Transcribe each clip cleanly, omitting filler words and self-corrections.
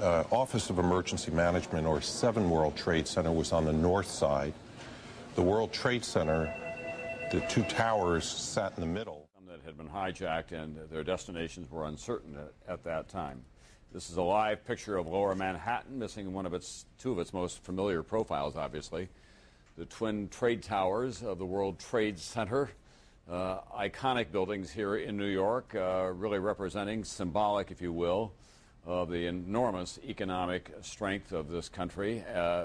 Office of Emergency Management, or 7 World Trade Center, was on the north side. The World Trade Center, the 2 towers sat in the middle. That had been hijacked and their destinations were uncertain at that time. This is a live picture of Lower Manhattan, missing two of its most familiar profiles, obviously. The twin trade towers of the World Trade Center, iconic buildings here in New York, really representing, symbolic, if you will, of the enormous economic strength of this country.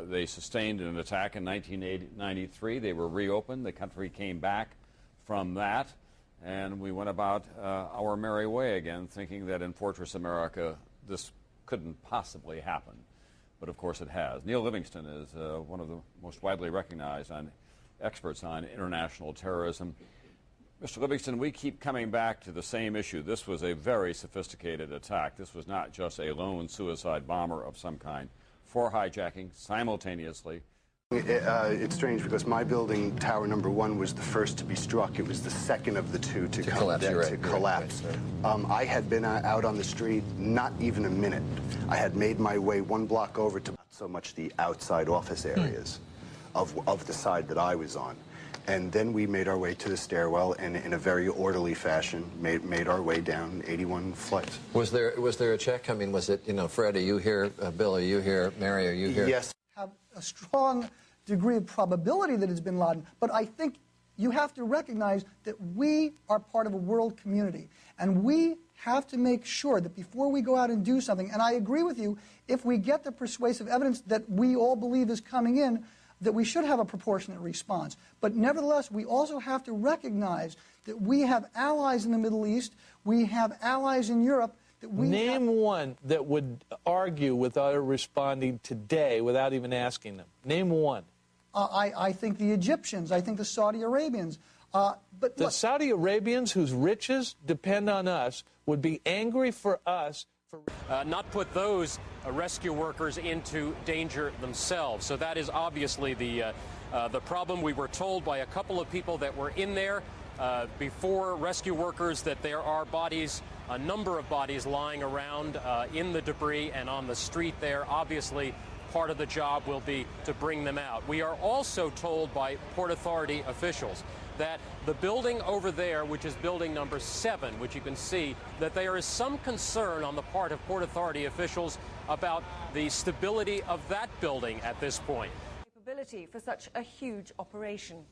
They sustained an attack in 1993. They were reopened. The country came back from that, and we went about our merry way again, thinking that in Fortress America this couldn't possibly happen. But of course it has. Neil Livingston is one of the most widely recognized experts on international terrorism. Mr. Livingston, we keep coming back to the same issue. This was a very sophisticated attack. This was not just a lone suicide bomber of some kind. 4 hijacking simultaneously. It's strange because my building, tower number 1, was the first to be struck. It was the second of the 2 to collapse. I had been out on the street not even a minute. I had made my way 1 block over to not so much the outside office areas of the side that I was on. And then we made our way to the stairwell and in a very orderly fashion made our way down 81 flights. Was there a check? I mean, was it, Fred, are you here? Bill, are you here? Mary, are you here? Yes. Have a strong degree of probability that it's bin Laden, but I think you have to recognize that we are part of a world community, and we have to make sure that before we go out and do something, and I agree with you, if we get the persuasive evidence that we all believe is coming in, that we should have a proportionate response. But nevertheless, we also have to recognize that we have allies in the Middle East, we have allies in Europe. That we Name one that would argue without responding today without even asking them. Name one. I think the Egyptians, I think the Saudi Arabians. But the Saudi Arabians, whose riches depend on us, would be angry for us. Not put those rescue workers into danger themselves. So that is obviously the problem. We were told by a couple of people that were in there before rescue workers that there are bodies, a number of bodies lying around in the debris and on the street there. Obviously, part of the job will be to bring them out. We are also told by Port Authority officials that the building over there, which is building number 7, which you can see, that there is some concern on the part of Port Authority officials about the stability of that building at this point. Capability for such a huge operation.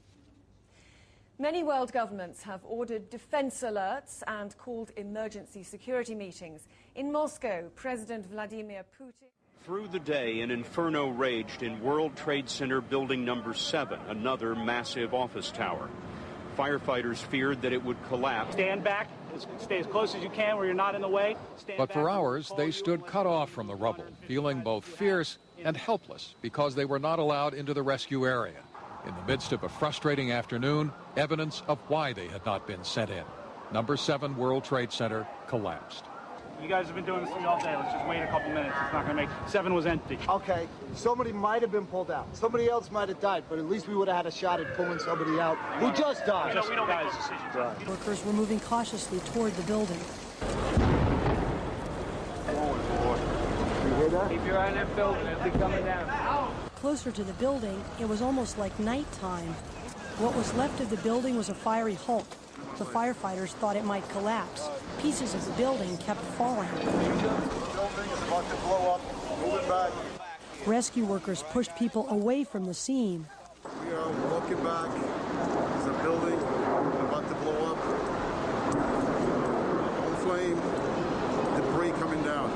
Many world governments have ordered defense alerts and called emergency security meetings. In Moscow, President Vladimir Putin... Through the day, an inferno raged in World Trade Center building number 7, another massive office tower. Firefighters feared that it would collapse. Stand back, stay as close as you can where you're not in the way. But for hours, they stood cut off from the rubble, feeling both fierce and helpless because they were not allowed into the rescue area. In the midst of a frustrating afternoon, evidence of why they had not been sent in. Number 7 World Trade Center collapsed. You guys have been doing this to me all day. Let's just wait a couple minutes. It's not going to make... 7 was empty. Okay, somebody might have been pulled out. Somebody else might have died, but at least we would have had a shot at pulling somebody out who just died. We don't make those decisions. Right. Workers were moving cautiously toward the building. You hear that? Keep your eye on that building. It'll be coming down. Closer to the building, it was almost like nighttime. What was left of the building was a fiery hulk. The firefighters thought it might collapse. Pieces of the building kept falling. The building is about to blow up. Moving back. Rescue workers pushed people away from the scene. We are walking back. There's a building about to blow up. On flame. Debris coming down.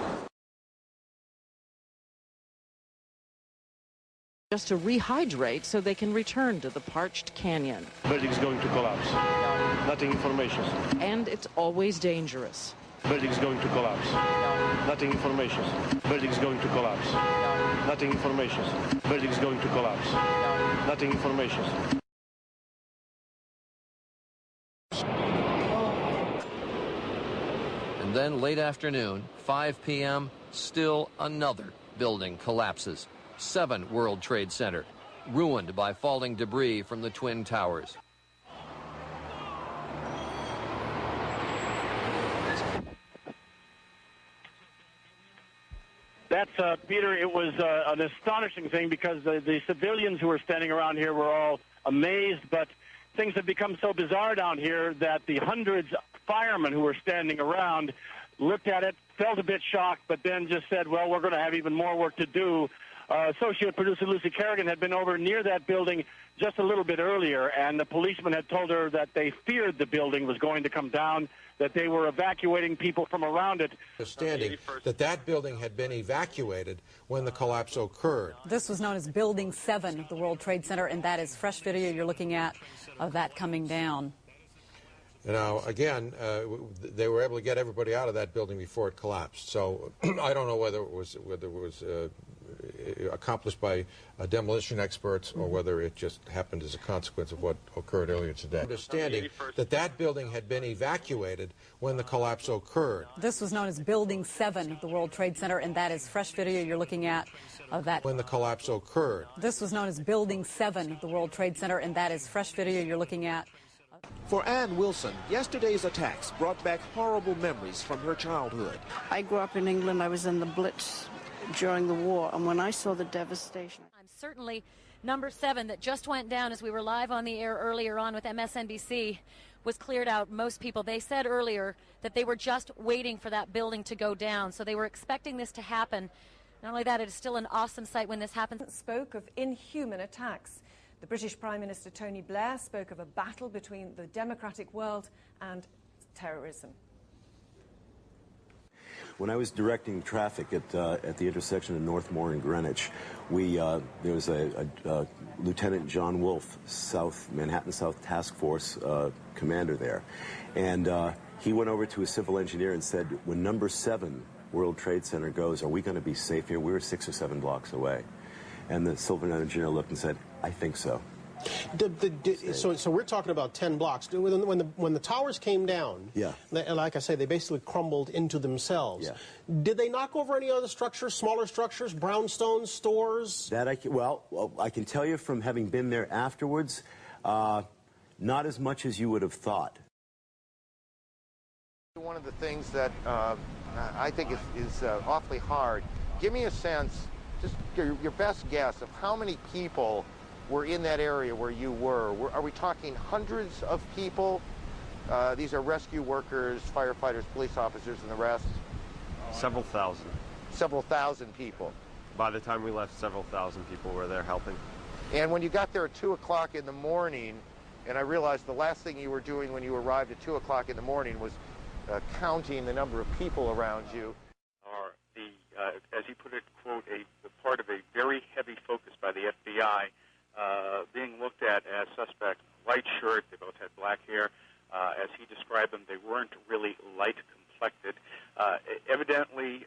Just to rehydrate so they can return to the parched canyon. Building's going to collapse. Nothing information. And it's always dangerous. Building's going to collapse. Nothing information. Building's going to collapse. Nothing information. Building's going to collapse. Nothing information. And then late afternoon, 5 p.m., still another building collapses. 7 World Trade Center, ruined by falling debris from the Twin Towers. That's, Peter, it was an astonishing thing because the civilians who were standing around here were all amazed, but things have become so bizarre down here that the hundreds of firemen who were standing around looked at it, felt a bit shocked, but then just said, well, we're going to have even more work to do. Associate producer Lucy Kerrigan had been over near that building just a little bit earlier, and the policeman had told her that they feared the building was going to come down, that they were evacuating people from around it. Understanding that that building had been evacuated when the collapse occurred. This was known as Building 7 of the World Trade Center, and that is fresh video you're looking at of that coming down. Now, again, they were able to get everybody out of that building before it collapsed. So I don't know whether it was accomplished by demolition experts or whether it just happened as a consequence of what occurred earlier today. Understanding that that building had been evacuated when the collapse occurred. This was known as Building 7 of the World Trade Center, and that is fresh video you're looking at of that. When the collapse occurred. This was known as Building 7 of the World Trade Center, and that is fresh video you're looking at. For Ann Wilson, yesterday's attacks brought back horrible memories from her childhood. I grew up in England. I was in the Blitz during the war, and when I saw the devastation. Certainly, number 7 that just went down as we were live on the air earlier on with MSNBC was cleared out. Most people, they said earlier that they were just waiting for that building to go down, so they were expecting this to happen. Not only that, it is still an awesome sight when this happens. Spoke of inhuman attacks. The British Prime Minister Tony Blair spoke of a battle between the democratic world and terrorism. When I was directing traffic at the intersection of Northmore and Greenwich, there was a Lieutenant John Wolfe, Manhattan South Task Force commander there, and he went over to a civil engineer and said, when number 7 World Trade Center goes, are we going to be safe here? We were 6 or 7 blocks away. And the civil engineer looked and said, I think so. So we're talking about 10 blocks. When the towers came down, yeah, like I say, they basically crumbled into themselves. Yeah. Did they knock over any other structures, smaller structures, brownstones, stores? That I can tell you from having been there afterwards, not as much as you would have thought. One of the things that I think is awfully hard. Give me a sense, just your best guess of how many people were in that area where you were. Are we talking hundreds of people? These are rescue workers, firefighters, police officers, and the rest? Several thousand. Several thousand people. By the time we left, several thousand people were there helping. And when you got there at 2 o'clock in the morning, and I realized the last thing you were doing when you arrived at 2 o'clock in the morning was counting the number of people around you. Are as he put it, quote, a part of a very heavy focus by the FBI, being looked at as suspects. White shirt, they both had black hair. As he described them, they weren't really light-complected. Evidently,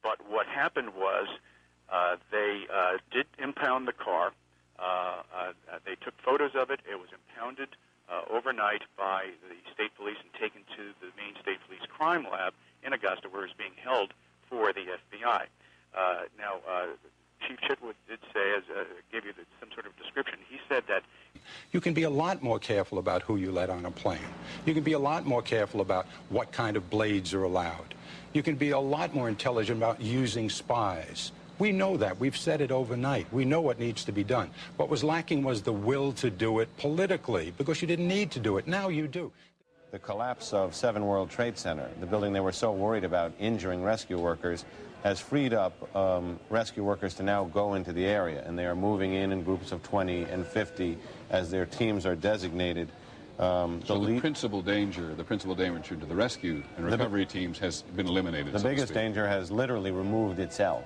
but what happened was they did impound the car. They took photos of it. It was impounded overnight by the state police and taken to the Maine State Police Crime Lab in Augusta, where it's being held for the FBI. Now, Chief Chitwood did say, gave you some sort of description. He said that you can be a lot more careful about who you let on a plane. You can be a lot more careful about what kind of blades are allowed. You can be a lot more intelligent about using spies. We know that. We've said it overnight. We know what needs to be done. What was lacking was the will to do it politically, because you didn't need to do it. Now you do. The collapse of 7 World Trade Center, the building they were so worried about injuring rescue workers, has freed up rescue workers to now go into the area, and they are moving in groups of 20 and 50 as their teams are designated. So the principal danger to the rescue and recovery teams has been eliminated. The biggest danger has literally removed itself.